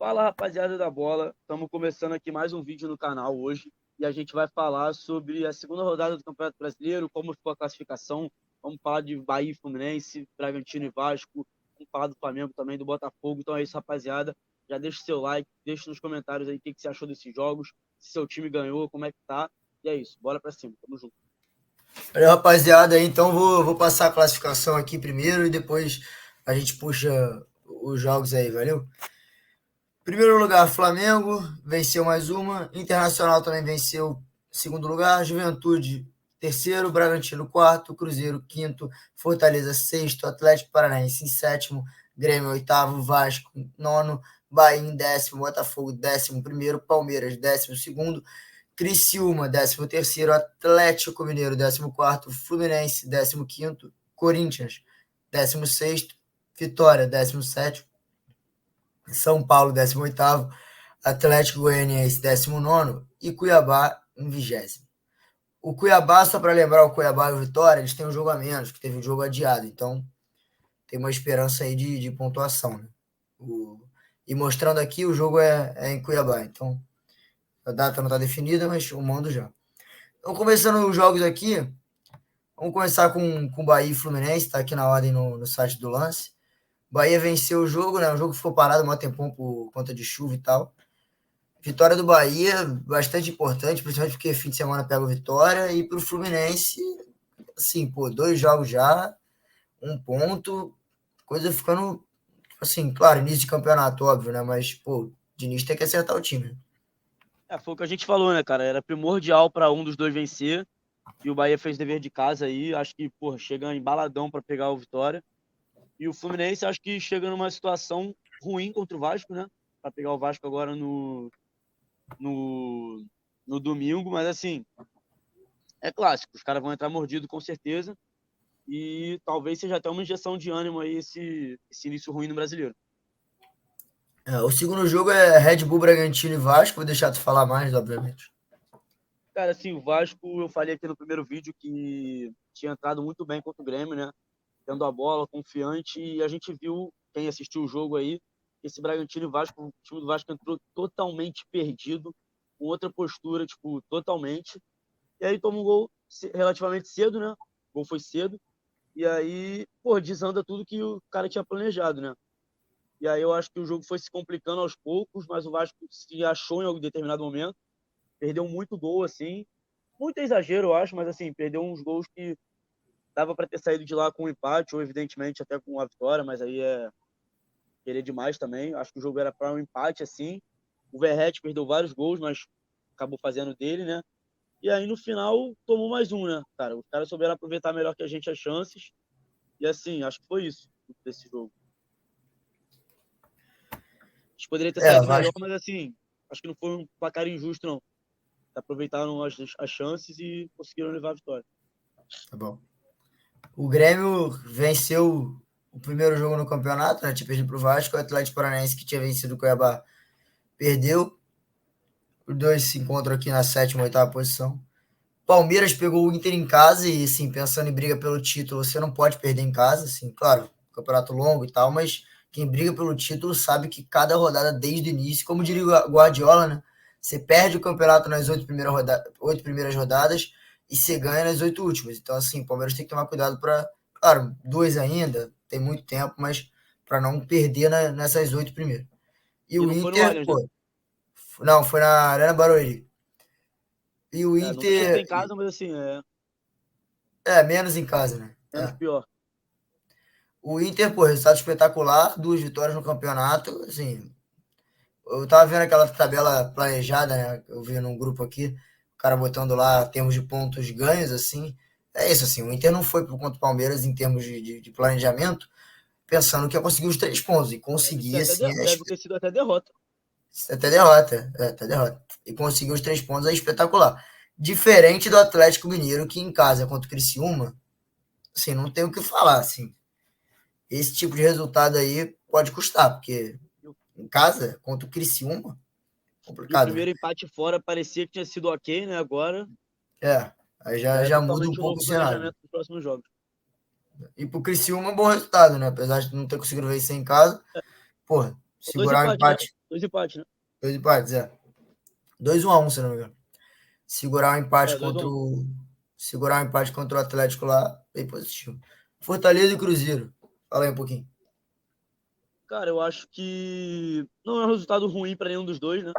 Fala, rapaziada da bola. Estamos começando aqui mais um vídeo no canal hoje e a gente vai falar sobre a segunda rodada do Campeonato Brasileiro, como ficou a classificação. Vamos falar de Bahia e Fluminense, Bragantino e Vasco. Vamos falar do Flamengo também, do Botafogo. Então é isso, rapaziada. Já deixa o seu like, deixa nos comentários aí o que você achou desses jogos, se seu time ganhou, como é que tá. E é isso, bora pra cima, tamo junto. Valeu, rapaziada. Então vou passar a classificação aqui primeiro e depois a gente puxa os jogos aí, valeu? Primeiro lugar, Flamengo, venceu mais uma. Internacional também venceu, segundo lugar. Juventude, terceiro. Bragantino, quarto. Cruzeiro, quinto. Fortaleza, sexto. Atlético Paranaense em sétimo. Grêmio, oitavo. Vasco, nono. Bahia em décimo. Botafogo, décimo primeiro. Palmeiras, décimo segundo. Criciúma, 13º, Atlético Mineiro, 14º, Fluminense, 15º, Corinthians, 16º, Vitória, 17º, São Paulo, 18º, Atlético Goianiense, 19º e Cuiabá, em 20º. O Cuiabá, só para lembrar, o Cuiabá e o Vitória, eles têm um jogo a menos, que teve um jogo adiado, então tem uma esperança aí de pontuação, né? E mostrando aqui, o jogo é em Cuiabá, então a data não está definida, mas eu mando já. Então, começando os jogos aqui, vamos começar com Bahia e Fluminense, está aqui na ordem no site do Lance. Bahia venceu o jogo, né? O jogo ficou parado um tempão por conta de chuva e tal. Vitória do Bahia, bastante importante, principalmente porque fim de semana pega o Vitória. E para o Fluminense, assim, pô, 2 jogos já, 1 ponto, coisa ficando, assim, claro, início de campeonato, óbvio, né? Mas, pô, o Diniz tem que acertar o time. Foi o que a gente falou, né, cara? Era primordial para um dos dois vencer e o Bahia fez dever de casa aí. Acho que, porra, chega embaladão para pegar o Vitória. E o Fluminense acho que chega numa situação ruim contra o Vasco, né? Para pegar o Vasco agora no, no domingo, mas assim, é clássico. Os caras vão entrar mordido com certeza. E talvez seja até uma injeção de ânimo aí esse início ruim no brasileiro. O segundo jogo é Red Bull, Bragantino e Vasco. Vou deixar tu falar mais, obviamente. Cara, assim, o Vasco, eu falei aqui no primeiro vídeo que tinha entrado muito bem contra o Grêmio, né? Tendo a bola, confiante, e a gente viu, quem assistiu o jogo aí, esse Bragantino e Vasco, o time do Vasco entrou totalmente perdido, com outra postura, tipo, totalmente. E aí toma um gol relativamente cedo, né? O gol foi cedo. E aí, pô, desanda tudo que o cara tinha planejado, né? E aí eu acho que o jogo foi se complicando aos poucos, mas o Vasco se achou em algum determinado momento. Perdeu muito gol, assim. Muito exagero, eu acho, mas assim, perdeu uns gols que dava para ter saído de lá com um empate, ou evidentemente até com a vitória, mas aí é querer demais também. Acho que o jogo era para um empate, assim. O Verratti perdeu vários gols, mas acabou fazendo dele, né? E aí no final tomou mais um, né, cara? Os caras souberam aproveitar melhor que a gente as chances. E assim, acho que foi isso desse jogo. A gente poderia ter saído melhor, Vasco, mas assim, acho que não foi um placar injusto, não. Aproveitaram as chances e conseguiram levar a vitória. tá bom. O Grêmio venceu o primeiro jogo no campeonato, né? Tinha perdido para o Vasco. O Atlético Paranaense, que tinha vencido o Cuiabá, perdeu. Os dois se encontram aqui na sétima, oitava posição. Palmeiras pegou o Inter em casa e, assim, pensando em briga pelo título, você não pode perder em casa, assim, claro, campeonato longo e tal, mas quem briga pelo título sabe que cada rodada desde o início, como diria o Guardiola, né? Você perde o campeonato nas 8 primeiras rodadas e você ganha nas 8 últimas. Então, assim, o Palmeiras tem que tomar cuidado para, claro, 2 ainda, tem muito tempo, mas para não perder nessas 8 primeiras. E E o não foi no Inter, Allianz, né? pô, não, foi na Arena Barueri. E o Não deixa de ser Inter, em casa, mas assim, é menos em casa, né? menos pior. O Inter, pô, resultado espetacular, 2 vitórias no campeonato, assim, eu tava vendo aquela tabela planejada, né, eu vi num grupo aqui, o cara botando lá termos de pontos ganhos, assim, é isso, assim, o Inter não foi pro contra o Palmeiras em termos de planejamento, pensando que ia conseguir os 3 pontos, e conseguir, assim, Deve ter sido até derrota. até derrota, e conseguir os 3 pontos é espetacular. Diferente do Atlético Mineiro, que em casa contra o Criciúma, assim, não tem o que falar, assim, esse tipo de resultado aí pode custar, porque em casa, contra o Criciúma, E o complicado, né? primeiro empate fora parecia que tinha sido ok, né? Agora Aí já já, é já muda um totalmente um pouco novo o cenário. planejamento dos próximos jogos. E pro Criciúma, um bom resultado, né? Apesar de não ter conseguido vencer em casa, porra, São dois segurar o empates, né? empate. Dois empates, né? 2 empates, é. 2-1-1, se não me engano. Segurar o empate É, 2 a contra 1. o. Segurar o empate contra o Atlético lá, bem positivo. Fortaleza e Cruzeiro. Fala aí um pouquinho. Cara, eu acho que não é um resultado ruim para nenhum dos dois, né?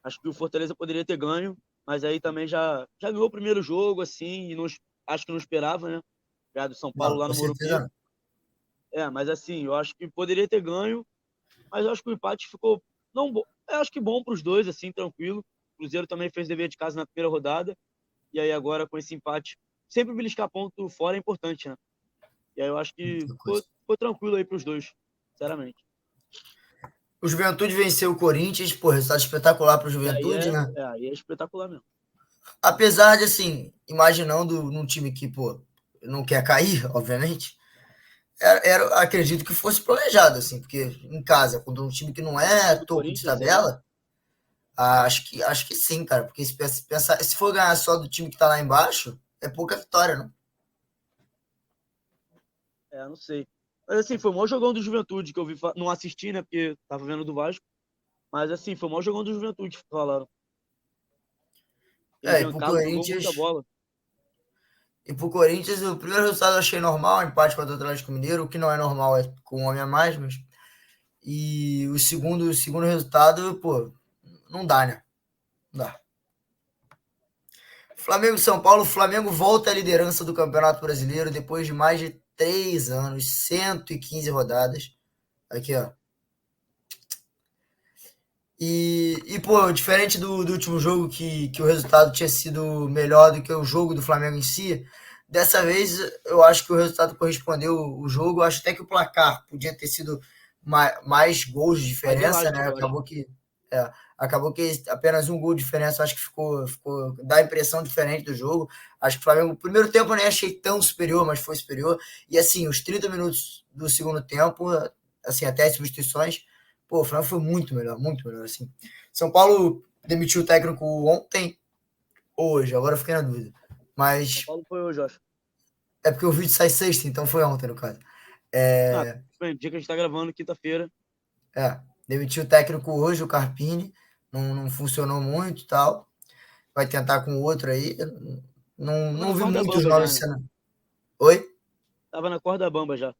Acho que o Fortaleza poderia ter ganho, mas aí também já ganhou o primeiro jogo, assim, e não, acho que não esperava, né? Já do São Paulo Não, lá com no certeza Morumbi. não. É, mas assim, eu acho que poderia ter ganho, mas eu acho que o empate ficou não bom. Eu acho que bom para os dois, assim, tranquilo. O Cruzeiro também fez dever de casa na primeira rodada, e aí agora com esse empate, sempre beliscar ponto fora é importante, né? E aí eu acho que Muita coisa. ficou tranquilo aí para os dois, sinceramente. O Juventude venceu o Corinthians, pô, resultado espetacular para o E Juventude, né? aí é espetacular mesmo. Apesar de, assim, imaginando num time que, pô, não quer cair, obviamente, acredito que fosse planejado, assim, porque em casa, quando um time que não é O do topo de Corinthians aí, tabela, acho que sim, cara, porque se for ganhar só do time que tá lá embaixo, é pouca vitória, não? não sei. Mas assim, foi o maior jogão do Juventude que eu vi, não assisti, né, porque tava vendo do Vasco, mas assim, foi o maior jogão do Juventude, falaram. Ele É, e pro Giancarlo jogou muita Corinthians, bola. e pro Corinthians, o primeiro resultado eu achei normal, empate contra o Atlético Mineiro, o que não é normal é com um homem a mais, mas. E o segundo resultado, pô, não dá, né? Não dá. Flamengo e São Paulo, o Flamengo volta à liderança do Campeonato Brasileiro depois de mais de 3 anos, 115 rodadas. Aqui, ó. Pô, diferente do último jogo, que o resultado tinha sido melhor do que o jogo do Flamengo em si, dessa vez eu acho que o resultado correspondeu o jogo. Eu acho até que o placar podia ter sido mais gols de Mais diferença, né? elástico, eu acho. É, acabou que apenas um gol de diferença, acho que dá a impressão diferente do jogo. Acho que o Flamengo, no primeiro tempo, eu nem achei tão superior, mas foi superior. E assim, os 30 minutos do segundo tempo, assim, até as substituições, pô, o Flamengo foi muito melhor, assim. São Paulo demitiu o técnico ontem, hoje, agora eu fiquei na dúvida. São Mas Paulo foi hoje, eu acho. é porque o vídeo sai sexta, então foi ontem, no caso. Ah, É, bem, dia que a gente tá gravando, quinta-feira. demitiu o técnico hoje, o Carpini, não funcionou muito e tal. Vai tentar com o outro aí. Não, Tava não na vi corda muitos bamba já, nomes né? sendo. Oi? Tava na corda bamba já.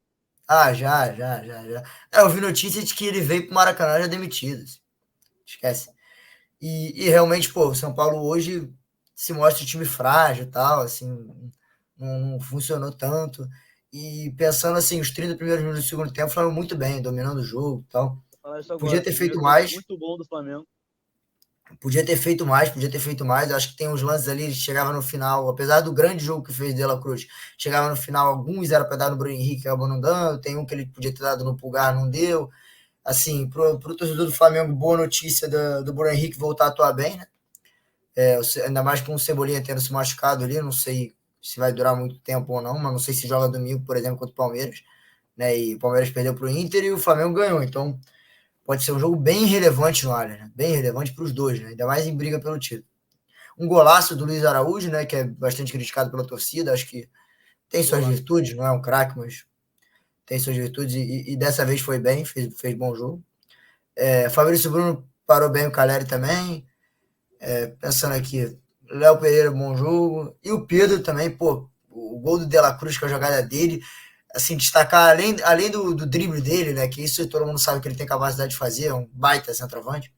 Ah, já. Eu vi notícia de que ele veio pro Maracanã já demitido. Esquece. E realmente, pô, o São Paulo hoje se mostra um time frágil e tal, assim, não funcionou tanto. E pensando assim, os 30 primeiros minutos do segundo tempo foram muito bem, dominando o jogo e tal. Vou falar isso Podia agora. ter Primeiro feito tempo mais, muito bom do Flamengo. podia ter feito mais. Eu acho que tem uns lances ali, chegava no final, apesar do grande jogo que fez De La Cruz, chegava no final, alguns era para dar no Bruno Henrique, acabou não dando, tem um que ele podia ter dado no Pulgar, não deu. Assim, pro torcedor do Flamengo, boa notícia do Bruno Henrique voltar a atuar bem, né? Ainda mais com o Cebolinha tendo se machucado ali, não sei se vai durar muito tempo ou não, mas não sei se joga domingo, por exemplo, contra o Palmeiras, né? E o Palmeiras perdeu para o Inter e o Flamengo ganhou, então pode ser um jogo bem relevante no Allianz, né? Bem relevante para os dois, né? Ainda mais em briga pelo título. Um golaço do Luiz Araújo, né? Que é bastante criticado pela torcida, acho que tem suas Golaço. virtudes, não é um craque, mas tem suas virtudes e dessa vez foi bem, fez bom jogo. Fabrício Bruno parou bem o Caleri também. Pensando aqui, Léo Pereira, bom jogo. E o Pedro também, pô, o gol do De La Cruz com a jogada dele. Assim, destacar, além do drible dele, né? Que isso todo mundo sabe que ele tem capacidade de fazer, é um baita centroavante.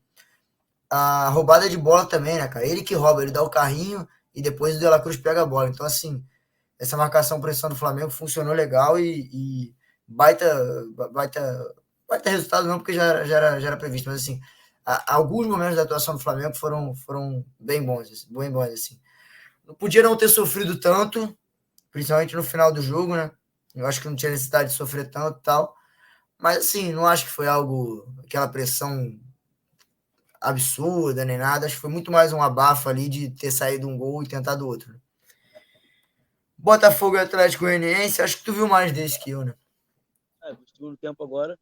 A roubada de bola também, né, cara? Ele que rouba, ele dá o carrinho e depois o De La Cruz pega a bola. Então, assim, essa marcação pressão do Flamengo funcionou legal e baita, baita, baita resultado não, porque já era previsto, mas assim, alguns momentos da atuação do Flamengo foram bem bons, assim. Não podia não ter sofrido tanto, principalmente no final do jogo, né? Eu acho que não tinha necessidade de sofrer tanto e tal. Mas assim, não acho que foi aquela pressão absurda nem nada. Acho que foi muito mais um abafo ali de ter saído um gol e tentado outro, né? Botafogo e Atlético Goianiense, acho que tu viu mais desse que eu, né? No segundo tempo agora.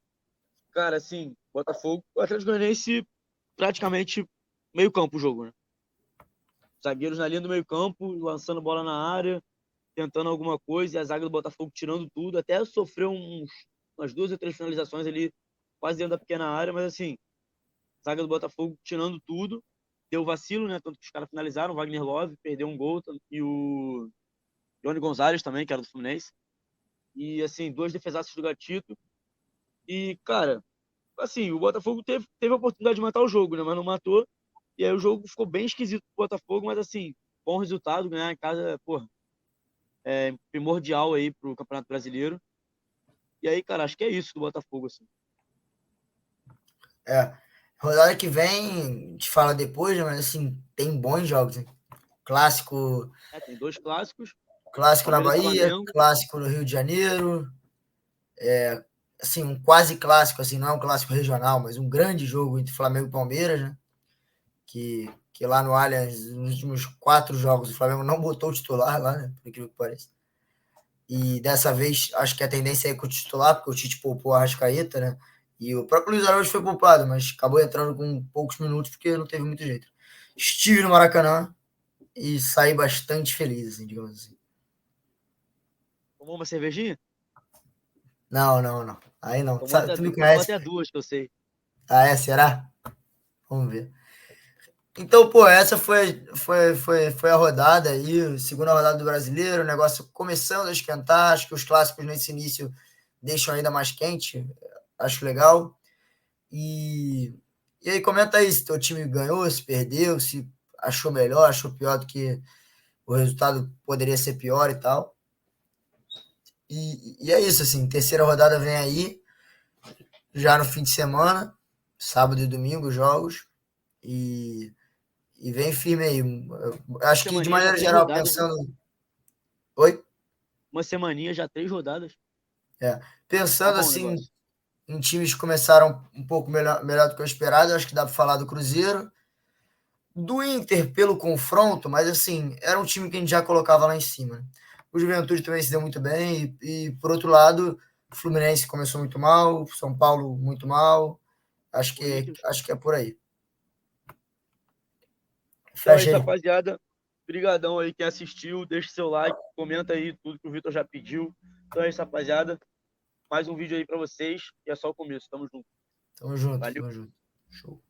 Cara, assim, Botafogo, o Atlético Goianiense praticamente meio campo o jogo, né? Zagueiros na linha do meio campo, lançando bola na área, tentando alguma coisa, e a zaga do Botafogo tirando tudo, até sofreu umas 2 ou 3 finalizações ali, quase dentro da pequena área, mas assim, zaga do Botafogo tirando tudo. Deu vacilo, né? Tanto que os caras finalizaram, o Wagner Love perdeu um gol e o Johnny Gonzalez também, que era do Fluminense. E, assim, 2 defesaços do Gatito. E, cara, assim, o Botafogo teve a oportunidade de matar o jogo, né? Mas não matou. E aí o jogo ficou bem esquisito pro Botafogo, mas, assim, bom resultado, ganhar em casa, porra, é primordial aí pro Campeonato Brasileiro. E aí, cara, acho que é isso do Botafogo, assim. É. Rodada que vem, a gente fala depois, né, mas assim, tem bons jogos, né? Clássico, Tem 2 clássicos, clássico na Palmeiras e Bahia, Flamengo. clássico no Rio de Janeiro, assim, um quase clássico, assim, não é um clássico regional, mas um grande jogo entre Flamengo e Palmeiras, né? Que lá no Allianz, nos últimos 4 jogos, o Flamengo não botou o titular lá, né? Por incrível que pareça. E dessa vez, acho que a tendência é com o titular, porque o Tite poupou a Arrascaeta, né? E o próprio Luiz Araújo foi poupado, mas acabou entrando com poucos minutos, porque não teve muito jeito. Estive no Maracanã e saí bastante feliz, assim, digamos assim. Tomou uma cervejinha? Não, não, não. Aí não. Tomou Sabe, até, tu me tomou conhece? até 2, que eu sei. Ah, é? Será? Vamos ver. Então, pô, essa foi a rodada aí, segunda rodada do Brasileiro, o negócio começando a esquentar, acho que os clássicos nesse início deixam ainda mais quente, acho legal. E, e aí, comenta aí se teu time ganhou, se perdeu, se achou melhor, achou pior do que o resultado poderia ser pior e tal. E é isso, assim, terceira rodada vem aí, já no fim de semana, sábado e domingo, jogos. E E vem firme aí. Eu Uma acho que, de semaninha já maneira 3 geral, rodadas, né? pensando. Oi? Uma semaninha já 3 rodadas. É. Tá Pensando bom o assim, negócio. em times que começaram um pouco melhor do que eu esperado, eu acho que dá para falar do Cruzeiro. Do Inter pelo confronto, mas assim, era um time que a gente já colocava lá em cima. Né? O Juventude também se deu muito bem, por outro lado, o Fluminense começou muito mal, o São Paulo muito mal. Corinthians. Acho que é por aí. Então é Fecha isso, aí. rapaziada. Obrigadão aí quem assistiu. Deixa seu like, comenta aí tudo que o Vitor já pediu. Então é isso, rapaziada. Mais um vídeo aí pra vocês. E é só o começo. Tamo junto. Tamo junto, Valeu. tamo junto. Show.